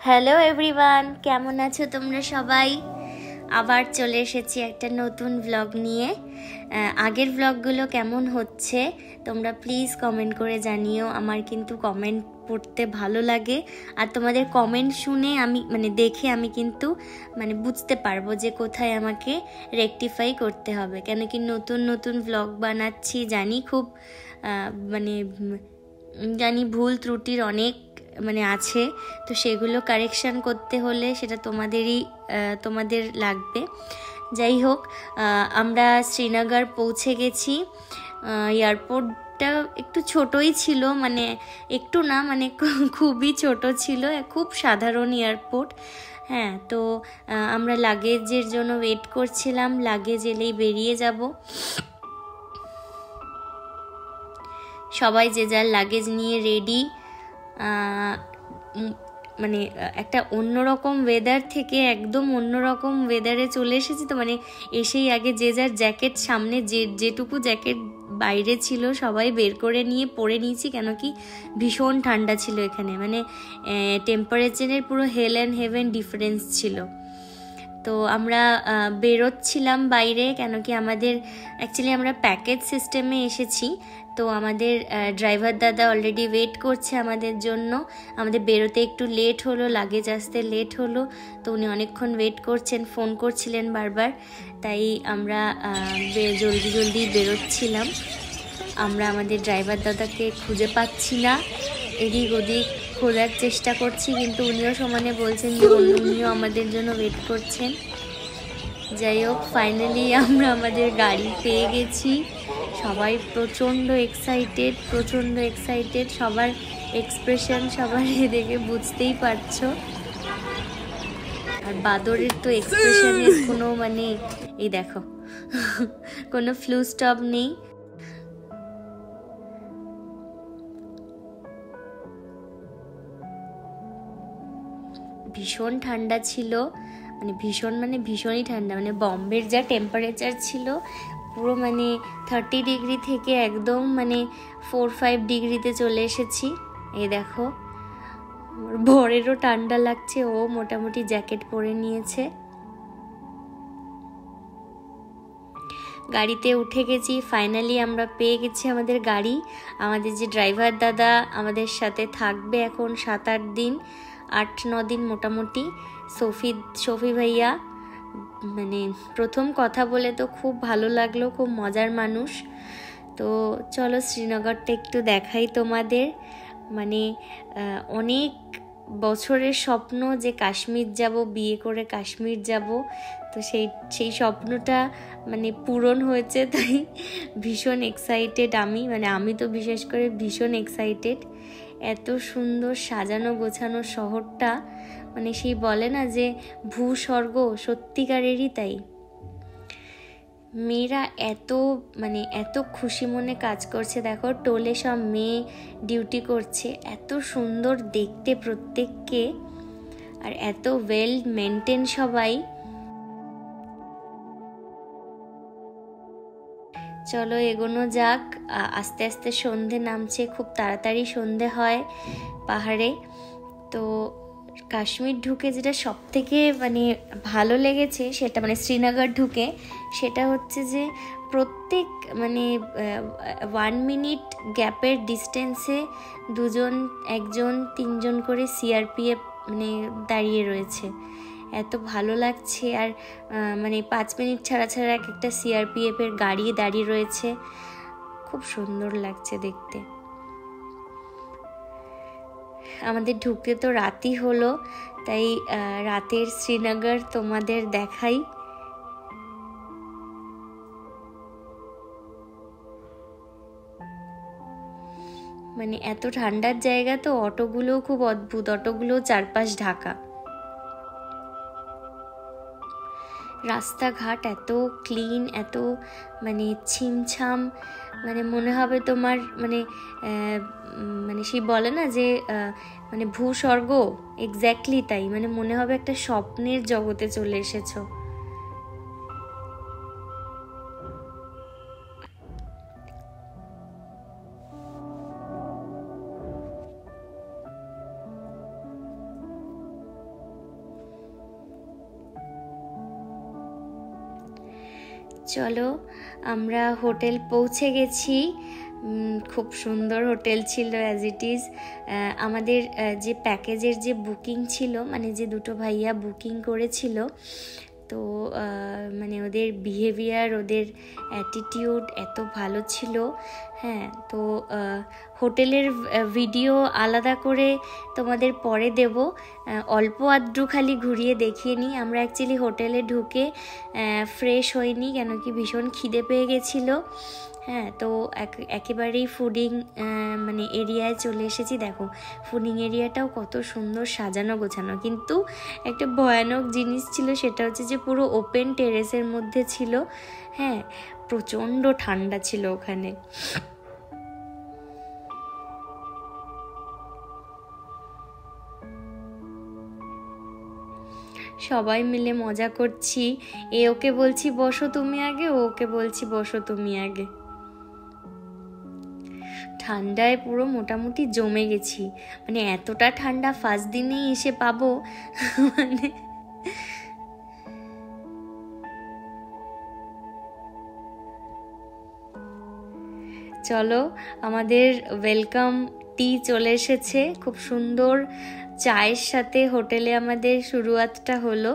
Hello everyone, কেমন আছো তোমরা সবাই? আবার চলে এসেছি একটা নতুন ব্লগ নিয়ে। আগের ব্লগগুলো কেমন হচ্ছে তোমরা প্লিজ কমেন্ট করে জানিও। আমার কিন্তু কমেন্ট পড়তে ভালো লাগে, আর তোমাদের কমেন্ট শুনে আমি দেখে আমি কিন্তু বুঝতে পারবো যে কোথায় আমাকে রেকটিফাই করতে হবে। কেন কি নতুন নতুন ব্লগ বানাচ্ছি, জানি ভুল ত্রুটির অনেক আছে, তো সেগুলো কারেকশান করতে হলে সেটা তোমাদের লাগবে। যাই হোক, আমরা শ্রীনগর পৌঁছে গেছি। এয়ারপোর্টটা একটু ছোটই ছিল, একটু না খুবই ছোট ছিল, খুব সাধারণ এয়ারপোর্ট। হ্যাঁ, তো আমরা লাগেজের জন্য ওয়েট করছিলাম, লাগেজ এলেই বেরিয়ে যাব। সবাই যে যার লাগেজ নিয়ে রেডি। একটা অন্যরকম ওয়েদার থেকে একদম অন্যরকম ওয়েদারে চলে এসেছি, তো এসেই আগে যে যার জ্যাকেট সামনে যেটুকু জ্যাকেট বাইরে ছিল সবাই বের করে নিয়ে পরে নিয়েছি। কেন কি ভীষণ ঠান্ডা ছিল এখানে, টেম্পারেচারের পুরো হেল অ্যান্ড হেভেন ডিফারেন্স ছিল। তো আমরা বেরোচ্ছিলাম বাইরে, কেন কি অ্যাকচুয়ালি আমরা প্যাকেজ সিস্টেমে এসেছি, তো আমাদের ড্রাইভার দাদা অলরেডি ওয়েট করছে আমাদের জন্য। আমাদের বেরোতে একটু লেট হলো, লাগেজ আসতে লেট হলো, তো উনি অনেকক্ষণ ওয়েট করছেন, ফোন করছিলেন বারবার, তাই আমরা জলদি বেরোচ্ছিলাম। আমরা আমাদের ড্রাইভার দাদাকে খুঁজে পাচ্ছি না, এদিক ওদিক খোঁজার চেষ্টা করছি, কিন্তু উনিও সমানে বলছেন যে উনিও আমাদের জন্য ওয়েট করছেন। যাই হোক, ফাইনালি আমরা আমাদের গাড়ি পেয়ে গেছি। সবাই প্রচণ্ড এক্সাইটেড, সবার এক্সপ্রেশন সবার দেখে বুঝতেই পারছো। আর বাদরের তো এক্সপ্রেশনের কোনো এই দেখো কোনো ফ্লু স্টপ নেই। ভীষণ ঠান্ডা ছিল, ভীষণই ঠান্ডা, বম্বের যা টেম্পারেচার ছিল পুরো 30 ডিগ্রি থেকে একদম 4-5 ডিগ্রিতে চলে এসেছি। এই দেখো, বরেরও ঠান্ডা লাগছে, ও মোটামুটি জ্যাকেট পরে নিয়েছে। গাড়িতে উঠে গেছি, ফাইনালি আমরা পেয়ে গেছি আমাদের গাড়ি। আমাদের যে ড্রাইভার দাদা আমাদের সাথে থাকবে এখন 7-8 দিন, 8-9 দিন মোটামুটি, সফি ভাইয়া। প্রথম কথা বলে তো খুব ভালো লাগলো, খুব মজার মানুষ। তো চলো শ্রীনগরটা একটু দেখাই তোমাদের। অনেক বছরের স্বপ্ন যে কাশ্মীর যাব, বিয়ে করে কাশ্মীর যাব, তো সেই স্বপ্নটা পূরণ হয়েছে, তাই ভীষণ এক্সাইটেড আমি তো বিশেষ করে ভীষণ এক্সাইটেড। এত সুন্দর সাজানো গোছানো শহরটা, সেই বলে না যে ভূস্বর্গ, সত্যিকারেরই তাই। মেয়েরা এত খুশি মনে কাজ করছে, দেখো টোলে সব মেয়ে ডিউটি করছে, এত সুন্দর দেখতে প্রত্যেককে, আর এত ওয়েল মেনটেন সবাই। চলো এগোনো যাক, আস্তে আস্তে সন্ধে নামছে, খুব তাড়াতাড়ি সন্ধে হয় পাহাড়ে। তো কাশ্মীর ঢুকে যেটা সব থেকে ভালো লেগেছে সেটা শ্রীনগর ঢুকে, সেটা হচ্ছে যে প্রত্যেক 1 মিনিট গ্যাপের ডিস্টেন্সে 2জন 1জন 3জন করে সিআরপিএফ দাঁড়িয়ে রয়েছে। এত ভালো লাগছে, আর 5 মিনিট ছাড়া একটা সিআরপিএফের গাড়ি দাঁড়িয়ে রয়েছে, খুব সুন্দর লাগছে দেখতে। আমাদের ঢুকতে তো রাতই হলো, তাই রাতের শ্রীনগর তোমাদের দেখাই। এত ঠান্ডার জায়গা, তো অটোগুলোও খুব অদ্ভুত, অটোগুলো চারপাশ ঢাকা। রাস্তাঘাট এত ক্লিন, এত ছিমছাম, মনে হবে তোমার সেই বলে না যে ভূস্বর্গ, এক্স্যাক্টলি তাই, মনে হবে একটা স্বপ্নের জগতে চলে এসেছো। চলো আমরা হোটেল পৌঁছে গেছি। খুব সুন্দর হোটেল ছিল অ্যাজ ইট ইজ। আমাদের যে প্যাকেজের যে বুকিং ছিল, মানে যে দুটো ভাইয়া বুকিং করেছিল, তো মানে ওদের বিহেভিয়ার, ওদের অ্যাটিটিউড এত ভালো ছিল। হ্যাঁ, তো হোটেলের ভিডিও আলাদা করে তোমাদের পরে দেব। অল্প আধটু খালি ঘুরিয়ে দেখিয়ে নিই। আমরা অ্যাকচুয়ালি হোটেলে ঢুকে ফ্রেশ হইনি, কেন কি ভীষণ খিদে পেয়ে গেছিলো। হ্যাঁ, তো একেবারেই ফুডিং মানে এরিয়ায় চলে এসেছি। দেখো ফুডিং এরিয়াটাও কত সুন্দর সাজানো গোছানো, কিন্তু একটা ভয়ানক জিনিস ছিল, সেটা হচ্ছে যে পুরো ওপেন টেরেসের মধ্যে ছিল। হ্যাঁ, প্রচণ্ড ঠান্ডা ছিল ওখানে। সবাই মিলে মজা করছি, ওকে বলছি বসো তুমি আগে, ওকে বলছি বসো তুমি আগে। ঠান্ডায় পুরো মোটামুটি জমে গেছি, মানে এতটা ঠান্ডা ফার্স্ট দিনেই এসে পাবো মানে চলো আমাদের ওয়েলকাম টি চলে এসেছে, খুব সুন্দর চায়ের সাথে হোটেলে আমাদের শুরুয়াতটা হলো।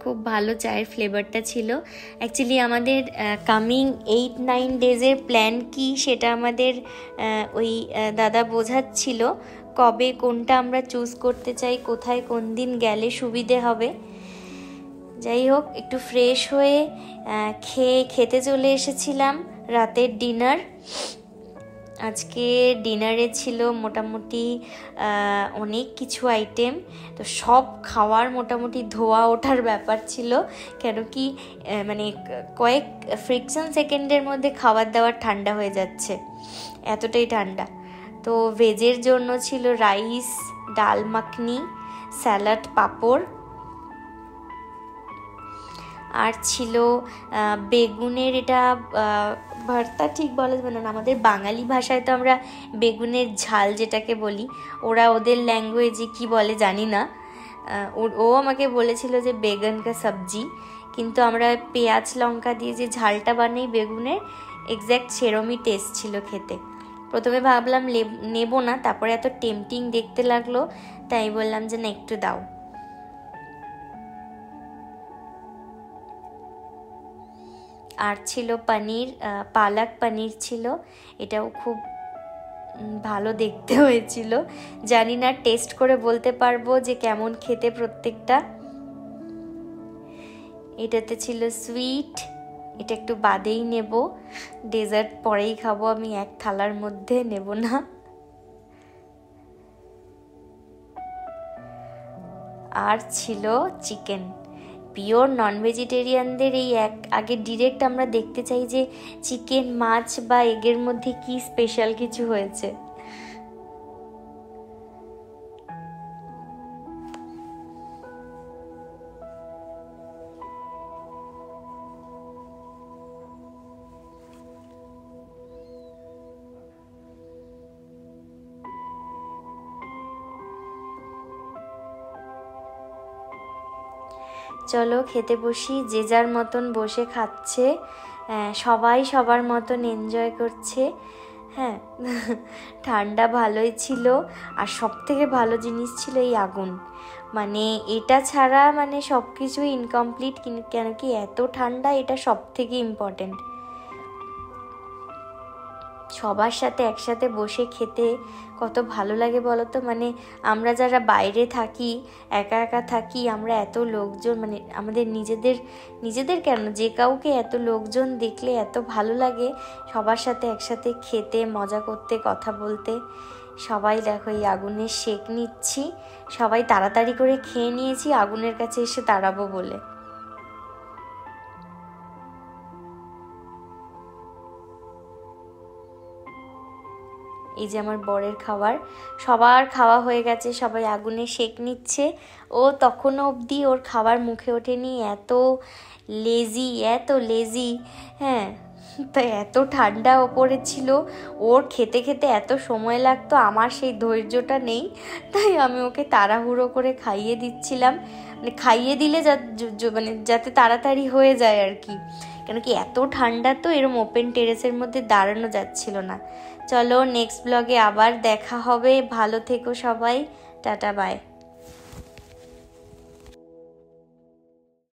খুব ভালো চায়ের ফ্লেভারটা ছিল। অ্যাকচুয়ালি আমাদের কামিং 8-9 ডেজের প্ল্যান কি সেটা আমাদের ওই দাদা বোঝাচ্ছিল, কবে কোনটা আমরা চুজ করতে চাই, কোথায় কোন দিন গেলে সুবিধে হবে। যাই হোক, একটু ফ্রেশ হয়ে খেতে চলে এসেছিলাম রাতের ডিনার। আজকে ডিনারে ছিল মোটামুটি অনেক কিছু আইটেম, তো সব খাওয়ার মোটামুটি ধোয়া ওঠার ব্যাপার ছিল, কেন কি মানে কয়েক ফ্রিকশন সেকেন্ডের মধ্যে খাবার দাবার ঠান্ডা হয়ে যাচ্ছে, এতটাই ঠান্ডা। তো ভেজের জন্য ছিল রাইস, ডাল মাখনি, স্যালাড, পাঁপড়, আর ছিল বেগুনের, এটা ভর্তা ঠিক বলা যাবে না, আমাদের বাঙালি ভাষায় তো আমরা বেগুনের ঝাল যেটাকে বলি, ওরা ওদের ল্যাঙ্গুয়েজে কি বলে জানি না। ও আমাকে বলেছিল যে বেগুন কা সবজি, কিন্তু আমরা পেঁয়াজ লঙ্কা দিয়ে যে ঝালটা বানাই বেগুনের, এক্স্যাক্ট সেরমই টেস্ট ছিল খেতে। প্রথমে ভাবলাম নেব না, তারপরে এত টেম্পটিং দেখতে লাগলো, তাই বললাম যে না একটু দাও। আর ছিল পনির, পালক পনির ছিল, এটাও খুব ভালো দেখতে হয়েছিল। জানি না টেস্ট করে বলতে পারবো যে কেমন খেতে প্রত্যেকটা। এটাতে ছিল সুইট, এটা একটু বাদেই নেব, ডেজার্ট পরেই খাবো আমি, এক থালার মধ্যে নেব না। আর ছিল চিকেন। পিওর নন ভেজিটেরিয়ানদের এই আগে ডিরেক্ট আমরা দেখতে চাই যে চিকেন, মাছ বা এগের মধ্যে কি স্পেশাল কিছু হয়েছে। চলো খেতে বসি, যে যার মতন বসে খাচ্ছে, সবাই সবার মতন এনজয় করছে। হ্যাঁ, ঠান্ডা ভালোই ছিল, আর সব থেকে ভালো জিনিস ছিল এই আগুন, মানে এটা ছাড়া মানে সব কিছুই ইনকমপ্লিট, কেন কি এত ঠান্ডা, এটা সব থেকে ইম্পর্টেন্ট। সবার সাথে একসাথে বসে খেতে কত ভালো লাগে বলো তো। মানে আমরা যারা বাইরে থাকি, একা একা থাকি, আমরা এত লোকজন, মানে আমাদের নিজেদের কেন, যে কাউকে এত লোকজন দেখলে এত ভালো লাগে সবার সাথে একসাথে খেতে, মজা করতে, কথা বলতে। সবাই দেখো এই আগুনের সেক নিচ্ছি, সবাই তাড়াতাড়ি করে খেয়ে নিয়েছি আগুনের কাছে এসে দাঁড়াবো বলে। এই যে আমার বরের খাবার, সবার খাওয়া হয়ে গেছে, সবাই আগুনে সেক নিচ্ছে। ও তখনও অবধি ওর খাবার মুখে ওঠেনি, এত লেজি। হ্যাঁ, তাই এত ঠান্ডা ওপরে ছিল, ওর খেতে খেতে এত সময় লাগতো, আমার সেই ধৈর্যটা নেই। তাই আমি ওকে তাড়াহুড়ো করে খাইয়ে দিচ্ছিলাম, মানে খাইয়ে দিলে মানে যাতে তাড়াতাড়ি হয়ে যায় আর কি, কেন কি এত ঠান্ডা তো এরম ওপেন টেরেসের মধ্যে দাঁড়ানো যাচ্ছিল না। চলো নেক্সট ব্লগে আবার দেখা হবে, ভালো থেকো সবাই, টাটা বাই।